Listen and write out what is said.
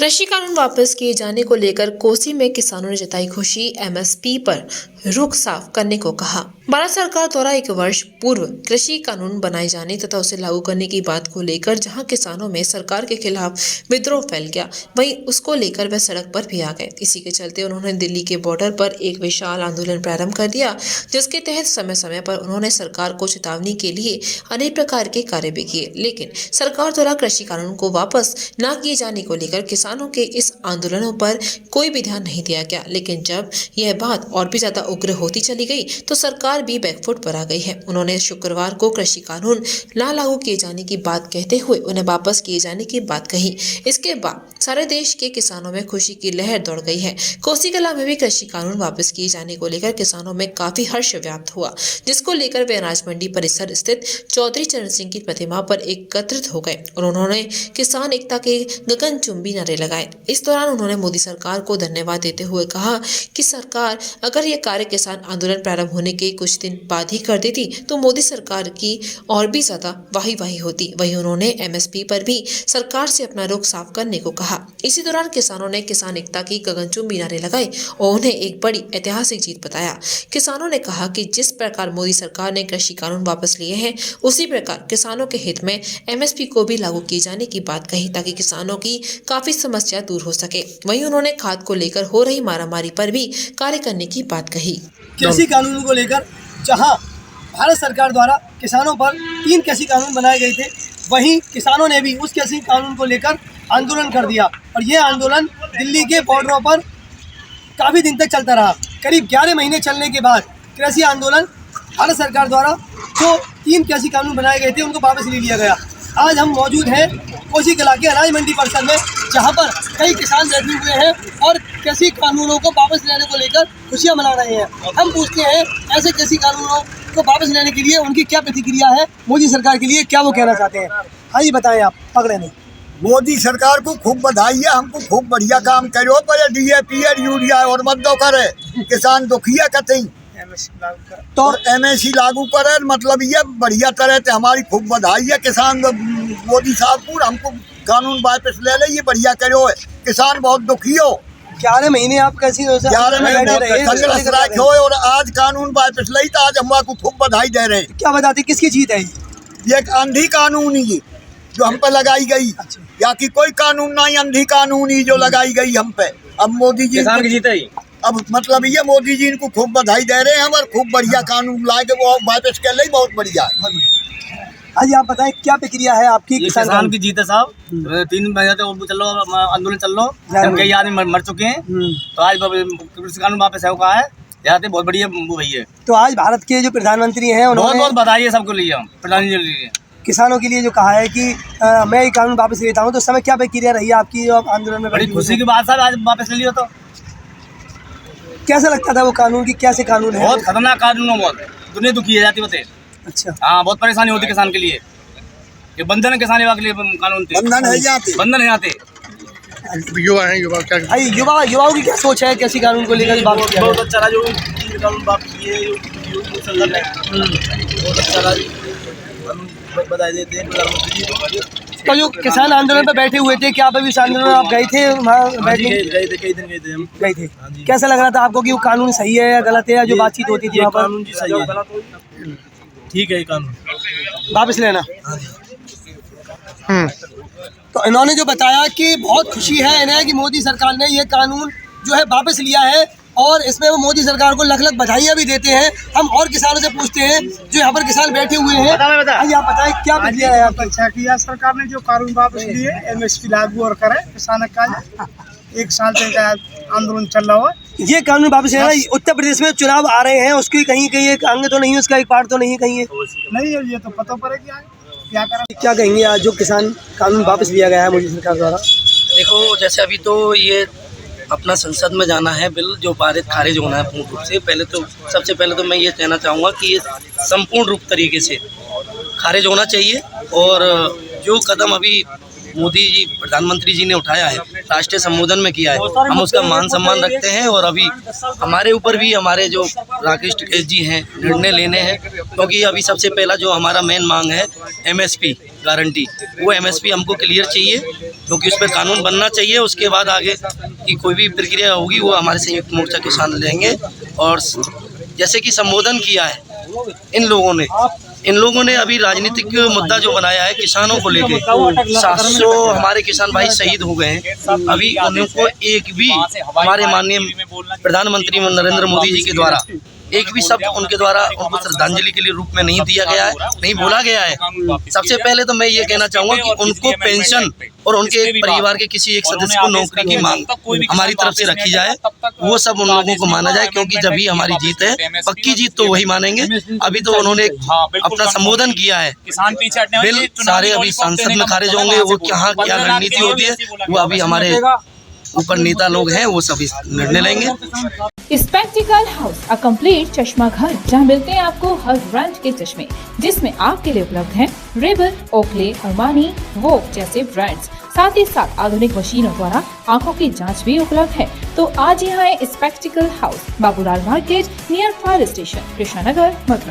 कृषि कानून वापस किए जाने को लेकर कोसी में किसानों ने जताई खुशी। एमएसपी पर रुख साफ करने को कहा। भारत सरकार द्वारा 1 वर्ष पूर्व कृषि कानून बनाए जाने तथा उसे लागू करने की बात को लेकर जहां किसानों में सरकार के खिलाफ विद्रोह फैल गया, वहीं उसको लेकर वह सड़क पर भी आ गए। इसी के चलते उन्होंने दिल्ली के बॉर्डर पर एक विशाल आंदोलन प्रारंभ कर दिया, जिसके तहत समय समय पर उन्होंने सरकार को चेतावनी के लिए अनेक प्रकार के कार्य भी किए, लेकिन सरकार द्वारा कृषि कानून को वापस न किए जाने को लेकर किसानों के इस आंदोलनों पर कोई भी ध्यान नहीं दिया गया। लेकिन जब यह बात और भी ज्यादा उग्र होती चली गई तो सरकार भी बैकफुट पर आ गई है। उन्होंने शुक्रवार को कृषि कानून न लागू किए जाने की बात कहते हुए उन्हें वापस किए जाने की बात कही। इसके बाद सारे देश के किसानों में खुशी की लहर दौड़ गई है। कोसी कला में भी कृषि कानून वापस किए जाने को लेकर किसानों में काफी हर्ष व्याप्त हुआ, जिसको लेकर वे अनाज मंडी परिसर स्थित चौधरी चरण सिंह की प्रतिमा पर एकत्रित हो गए और उन्होंने किसान एकता के गगनचुंबी नारे लगाए। इस दौरान उन्होंने मोदी सरकार को धन्यवाद देते हुए कहा कि सरकार अगर ये कार्य किसान आंदोलन प्रारंभ होने के कुछ दिन बाद ही कर देती तो मोदी सरकार की और भी ज्यादा वाही होती। वहीं उन्होंने एमएसपी पर भी सरकार से अपना रुख साफ करने को कहा। इसी दौरान किसानों ने किसान एकता की गगनचुंबी नारे लगाए और उन्हें एक बड़ी ऐतिहासिक जीत बताया। किसानों ने कहा कि जिस प्रकार मोदी सरकार ने कृषि कानून वापस लिए हैं, उसी प्रकार किसानों के हित में एमएसपी को भी लागू किए जाने की बात कही, ताकि किसानों की काफी समस्या दूर हो सके। वहीं उन्होंने खाद को लेकर हो रही मारामारी पर भी कार्य करने की बात कही। कृषि कानून को लेकर जहां भारत सरकार द्वारा किसानों पर 3 कृषि कानून बनाए गए थे, वहीं किसानों ने भी उस कृषि कानून को लेकर आंदोलन कर दिया और ये आंदोलन दिल्ली के बॉर्डरों पर काफ़ी दिन तक चलता रहा। करीब 11 महीने चलने के बाद कृषि आंदोलन भारत सरकार द्वारा जो 3 कृषि कानून बनाए गए थे उनको वापस ले लिया गया। आज हम मौजूद हैं कोसी कला के अनाज मंडी परिसर में, जहां पर कई किसान बैठे हुए हैं और कृषि कानूनों को वापस लेने को लेकर खुशियां मना रहे हैं। हम पूछते हैं ऐसे कृषि कानूनों को वापस लेने के लिए उनकी क्या प्रतिक्रिया है, मोदी सरकार के लिए क्या वो कहना चाहते हैं। हाँ जी बताएं, आप पकड़े नहीं। मोदी सरकार को खूब बधाई है, हमको खूब बढ़िया काम करो, पर डीएपी और यूरिया और मत दो करे, किसान दुखिया कतई तो एमएसपी लागू करे, मतलब ये बढ़िया तरह से हमारी खूब बधाई है। किसान मोदी साहब को हमको कानून वापस ले ले, ये बढ़िया करो है, किसान बहुत दुखी हो। 11 महीने आप कैसी 11 महीने संघर्ष रखे हो और आज कानून वापस ली तो आज हम आपको खूब बधाई दे रहे हैं। क्या बताते किसकी जीत है? ये एक अंधी कानून ही जो हम पे लगाई गई। अच्छा। या कि कोई कानून नहीं, अंधी कानून ही जो लगाई गई हम पे। अब मोदी जी किसान की जीत है। अब मतलब ये मोदी जी इनको खूब बधाई दे रहे हैं हम और खूब बढ़िया कानून लाए के वो वापस कर ले, बहुत बढ़िया। हाँ जी आप बताएं क्या प्रक्रिया है आपकी? किसान की जीत है साहब। 3 महीने से चल लो आंदोलन चल लो, कई आदमी मर चुके हैं, तो आज कृषि कानून वापस है कहा है, यहाँ पे बहुत बढ़िया वो भई है। तो आज भारत के जो प्रधानमंत्री हैं उन्होंने बहुत बधाई है सबको लिए, हम प्रधानमंत्री के लिए किसानों के लिए जो कहा है कि मैं ये कानून वापस लेता हूँ, तो समय क्या प्रक्रिया रही है आपकी जो आप आंदोलन में? बड़ी खुशी की बात साहब, आज वापस ले लिया। तो कैसा लगता था वो कानून की? कैसे कानून है? बहुत खतरनाक कानून है, बहुत दुनिया दुखी है जाती बते। अच्छा। हाँ, बहुत परेशानी होती किसान के लिए। ये बंधन है किसान के लिए, कानून बंधन है जाते, बंधन है जाते। युवा है, युवा क्या युवाओं की क्या सोच है कृषि कानून को लेकर? बहुत अच्छा रहा जो कानून वापस किए, बहुत अच्छा रहा, बधाई देते हैं प्रधानमंत्री जी को। तो जो किसान आंदोलन पर बैठे हुए थे, क्या आप अभी उस आंदोलन में आप गए थे? वहाँ बैठने गए थे, कई दिन गए थे हम। गए थे। कैसा लग रहा था आपको कि वो कानून सही है या गलत है, या जो बातचीत होती थी वहाँ पर? कानून जी सही है, ठीक है ये कानून वापस लेना। तो इन्होंने जो बताया कि बहुत खुशी है इन्हें कि मोदी सरकार ने ये कानून जो है वापस लिया है, और इसमें वो मोदी सरकार को लख बधाइयाँ भी देते हैं। हम और किसानों से पूछते हैं जो यहाँ पर किसान बैठे हुए हैं। आज आप बताएं क्या प्रक्रिया है आपकी? अच्छा किया सरकार ने जो कानून वापस लिए, एमएसपी लागू और करे किसान का। 1 साल से आंदोलन चल रहा हुआ, ये कानून वापस लेना। उत्तर प्रदेश में चुनाव आ रहे हैं, उसकी कहीं कहीं एक अंग तो नहीं है, उसका एक पार्ट तो नहीं है कहीं? नहीं है, ये तो पता पड़ेगा क्या करें। क्या कहेंगे आज जो किसान कानून वापस लिया गया है मोदी सरकार द्वारा? देखो, जैसे अभी तो ये अपना संसद में जाना है बिल, जो पारित खारिज होना है पूर्ण रूप से। सबसे पहले तो मैं ये कहना चाहूँगा कि ये संपूर्ण रूप तरीके से खारिज होना चाहिए, और जो कदम अभी मोदी जी प्रधानमंत्री जी ने उठाया है, राष्ट्रीय संबोधन में किया है, हम उसका मान सम्मान रखते हैं। और अभी हमारे ऊपर भी हमारे जो राकेश टिकैत जी हैं निर्णय लेने हैं, क्योंकि अभी सबसे पहला जो हमारा मेन मांग है MSP गारंटी, वो MSP हमको क्लियर चाहिए, क्योंकि उस पर कानून बनना चाहिए। उसके बाद आगे की कोई भी प्रक्रिया होगी वो हमारे संयुक्त मोर्चा किसान लेंगे। और जैसे कि संबोधन किया है इन लोगों ने अभी राजनीतिक मुद्दा जो बनाया है किसानों को लेके, 700 हमारे किसान भाई शहीद हो गए हैं। अभी उनको एक भी हमारे माननीय प्रधानमंत्री नरेंद्र मोदी जी के द्वारा एक भी शब्द उनके द्वारा उनको श्रद्धांजलि के लिए रूप में नहीं दिया गया है, नहीं बोला गया है। सबसे पहले तो मैं ये कहना चाहूँगा कि उनको पेंशन और उनके एक परिवार के किसी एक सदस्य को नौकरी की मांग हमारी तरफ से रखी जाए, वो सब उन लोगों को माना जाए, क्योंकि जब ही हमारी जीत है, पक्की जीत तो वही मानेंगे। अभी तो उन्होंने अपना संबोधन किया है, बिल सारे अभी संसद में खारिज होंगे, वो क्या क्या रणनीति होती है वो अभी हमारे ऊपर नेता लोग हैं, वो सभी निर्णय लेंगे। स्पेक्टिकल हाउस, अ कंप्लीट चश्मा घर, जहां मिलते हैं आपको हर ब्रांड के चश्मे, जिसमें आपके लिए उपलब्ध हैं रेबन, ओकले, अरमानी, वोग जैसे ब्रांड्स। साथ ही साथ आधुनिक मशीनों द्वारा आंखों की जांच भी उपलब्ध है। तो आज यहाँ है spectacle house, Babulal market, near fire station, Krishna Nagar, Mathura.